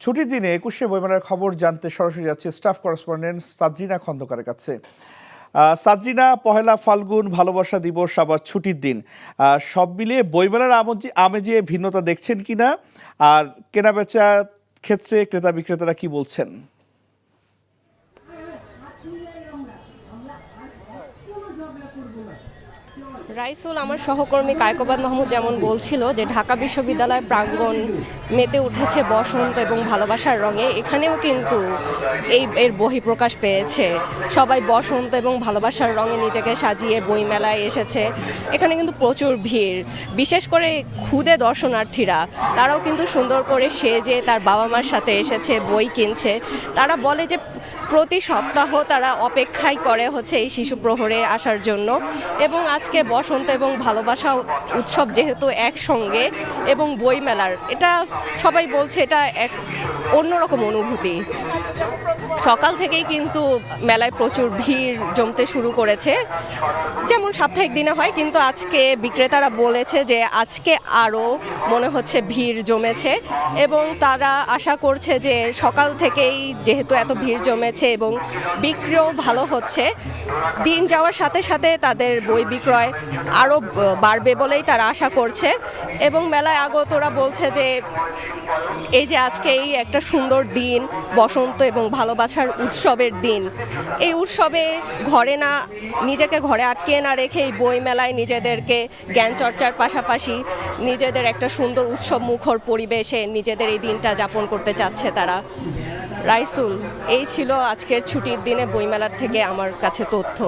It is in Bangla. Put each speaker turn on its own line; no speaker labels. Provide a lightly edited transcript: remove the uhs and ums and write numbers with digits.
ছুটির দিনে ২১শে বইমেলার খবর জানতে সরাসরি যাচ্ছে স্টাফ করেসপন্ডেন্ট সাদরিনা খন্দকারের কাছে। সাদরিনা, পহেলা ফাল্গুন, ভালোবাসা দিবস, আবার ছুটির দিন, সব মিলিয়ে বইমেলার আমেজে ভিন্নতা দেখছেন কিনা, আর কেনাবেচার ক্ষেত্রে ক্রেতা বিক্রেতারা কি বলছেন?
রাইসুল, আমার সহকর্মী কায়কোবাদ মাহমুদ যেমন বলছিল যে ঢাকা বিশ্ববিদ্যালয় প্রাঙ্গণ মেতে উঠেছে বসন্ত এবং ভালোবাসার রঙে, এখানেও কিন্তু এর বহিঃপ্রকাশ পেয়েছে। সবাই বসন্ত এবং ভালোবাসার রঙে নিজেকে সাজিয়ে বইমেলায় এসেছে। এখানে কিন্তু প্রচুর ভিড়, বিশেষ করে ক্ষুদে দর্শনার্থীরা, তারাও কিন্তু সুন্দর করে সেজে তার বাবা মার সাথে এসেছে, বই কিনছে। তারা বলে যে প্রতি সপ্তাহ তারা অপেক্ষাই করে হচ্ছে এই শিশু প্রহরে আসার জন্য। এবং আজকে বসন্ত এবং ভালোবাসা উৎসব যেহেতু একসঙ্গে এবং বইমেলার, এটা সবাই বলছে এটা এক অন্যরকম অনুভূতি। সকাল থেকেই কিন্তু মেলায় প্রচুর ভিড় জমতে শুরু করেছে, যেমন সাপ্তাহিক দিনে হয়, কিন্তু আজকে বিক্রেতারা বলেছে যে আজকে আরও মনে হচ্ছে ভিড় জমেছে এবং তারা আশা করছে যে সকাল থেকেই যেহেতু এত ভিড় জমেছে এবং বিক্রিও ভালো হচ্ছে, দিন যাওয়ার সাথে সাথে তাদের বই বিক্রয় আরও বাড়বে বলেই তারা আশা করছে। এবং মেলায় আগতরা বলছে যে এই যে আজকে এই একটা সুন্দর দিন, বসন্ত এবং ভালোবাসার উৎসবের দিন, এই উৎসবে নিজেকে ঘরে আটকে না রেখে এই বই মেলায় নিজেদেরকে জ্ঞান চর্চার পাশাপাশি নিজেদের একটা সুন্দর উৎসব মুখর পরিবেশে নিজেদের এই দিনটা যাপন করতে চাচ্ছে তারা। রাইসুল, এই ছিল আজকের ছুটির দিনে বইমেলার থেকে আমার কাছে তথ্য।